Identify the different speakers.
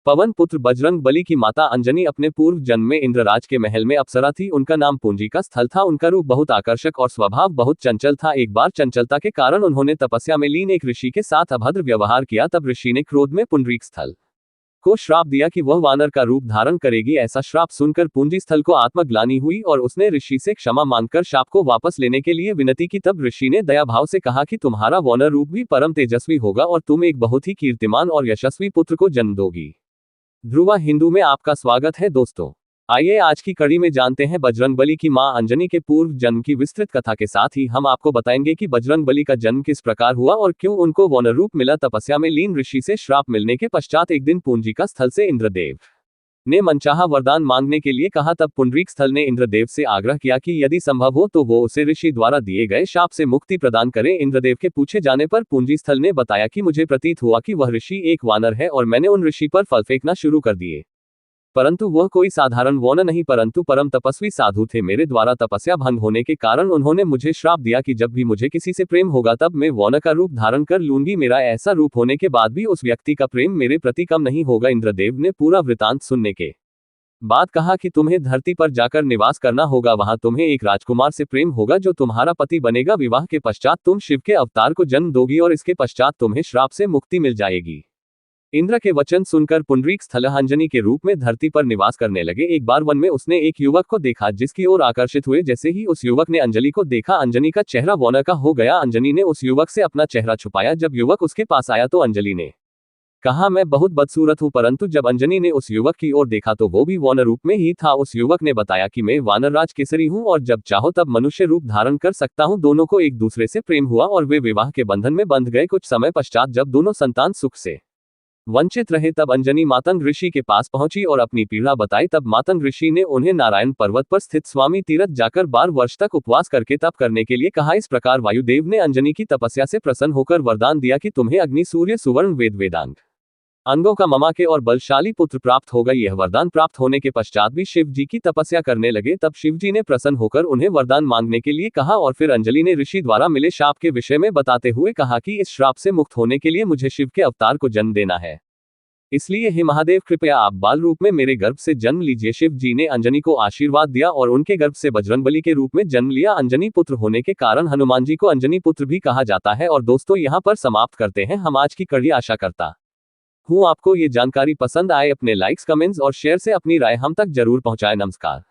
Speaker 1: पवन पुत्र बजरंग बली की माता अंजनी अपने पूर्व जन्म में इंद्रराज के महल में अप्सरा थी। उनका नाम पूंजी का स्थल था। उनका रूप बहुत आकर्षक और स्वभाव बहुत चंचल था। एक बार चंचलता के कारण उन्होंने तपस्या में लीन एक ऋषि के साथ अभद्र व्यवहार किया। तब ऋषि ने क्रोध में पुंडरीक स्थल को श्राप दिया कि वह वानर का रूप धारण करेगी। ऐसा श्राप सुनकर पूंजी स्थल को आत्मग्लानि हुई और उसने ऋषि से क्षमा मांगकर शाप को वापस लेने के लिए विनती की। तब ऋषि ने दया भाव से कहा कि तुम्हारा वानर रूप भी परम तेजस्वी होगा और तुम एक बहुत ही कीर्तिमान और यशस्वी पुत्र को जन्म दोगी। ध्रुवा हिंदू में आपका स्वागत है दोस्तों। आइए आज की कड़ी में जानते हैं बजरंगबली की मां अंजनी के पूर्व जन्म की विस्तृत कथा के साथ ही हम आपको बताएंगे कि बजरंगबली का जन्म किस प्रकार हुआ और क्यों उनको वानर रूप मिला। तपस्या में लीन ऋषि से श्राप मिलने के पश्चात एक दिन पूंजी का स्थल से इंद्रदेव ने मनचाहा वरदान मांगने के लिए कहा। तब पुंडरीक स्थल ने इंद्रदेव से आग्रह किया कि यदि संभव हो तो वो उसे ऋषि द्वारा दिए गए शाप से मुक्ति प्रदान करें। इंद्रदेव के पूछे जाने पर पूंजी स्थल ने बताया कि मुझे प्रतीत हुआ कि वह ऋषि एक वानर है और मैंने उन ऋषि पर फल फेंकना शुरू कर दिए, परंतु वह कोई साधारण वानर नहीं परंतु परम तपस्वी साधु थे। मेरे द्वारा तपस्या भंग होने के कारण उन्होंने मुझे श्राप दिया कि जब भी मुझे किसी से प्रेम होगा तब मैं वानर का रूप धारण कर लूंगी। मेरा ऐसा रूप होने के बाद भी उस व्यक्ति का प्रेम मेरे प्रति कम नहीं होगा। इंद्रदेव ने पूरा वृतांत सुनने के बाद कहा कि तुम्हें धरती पर जाकर निवास करना होगा। वहां तुम्हें एक राजकुमार से प्रेम होगा जो तुम्हारा पति बनेगा। विवाह के पश्चात तुम शिव के अवतार को जन्म दोगी और इसके पश्चात तुम्हें श्राप से मुक्ति मिल जाएगी। इंद्र के वचन सुनकर पुंडरीक स्थल अंजनी के रूप में धरती पर निवास करने लगे। एक बार वन में उसने एक युवक को देखा जिसकी ओर आकर्षित हुए। जैसे ही उस युवक ने अंजलि को देखा अंजनी का चेहरा वानर का हो गया। अंजनी ने उस युवक से अपना चेहरा छुपाया। जब युवक उसके पास आया तो अंजलि ने कहा मैं बहुत बदसूरत हूं, परंतु जब अंजनी ने उस युवक की ओर देखा तो वो भी वानर रूप में ही था। उस युवक ने बताया कि मैं वानर राज केसरी हूं और जब चाहो तब मनुष्य रूप धारण कर सकता हूं। दोनों को एक दूसरे से प्रेम हुआ और वे विवाह के बंधन में बंध गए। कुछ समय पश्चात जब दोनों संतान सुख से वंचित रहे तब अंजनी मातंग ऋषि के पास पहुंची और अपनी पीड़ा बताई। तब मातंग ऋषि ने उन्हें नारायण पर्वत पर स्थित स्वामी तीरथ जाकर 12 वर्ष तक उपवास करके तप करने के लिए कहा। इस प्रकार वायुदेव ने अंजनी की तपस्या से प्रसन्न होकर वरदान दिया कि तुम्हें अग्नि सूर्य सुवर्ण वेद वेदांग अंगों का ममा के और बलशाली पुत्र प्राप्त होगा। यह वरदान प्राप्त होने के पश्चात भी शिव जी की तपस्या करने लगे। तब शिव जी ने प्रसन्न होकर उन्हें वरदान मांगने के लिए कहा और फिर अंजलि ने ऋषि द्वारा मिले शाप के विषय में बताते हुए कहा कि इस श्राप से मुक्त होने के लिए मुझे शिव के अवतार को जन्म देना है, इसलिए हे महादेव कृपया आप बाल रूप में मेरे गर्भ से जन्म लीजिए। शिव जी ने अंजनी को आशीर्वाद दिया और उनके गर्भ से बजरंगबली के रूप में जन्म लिया। अंजनी पुत्र होने के कारण हनुमान जी को अंजनी पुत्र भी कहा जाता है। और दोस्तों यहाँ पर समाप्त करते हैं हम आज की कड़ी। आशा करता हूँ आपको ये जानकारी पसंद आए। अपने लाइक्स कमेंट्स और शेयर से अपनी राय हम तक जरूर पहुंचाएं। नमस्कार।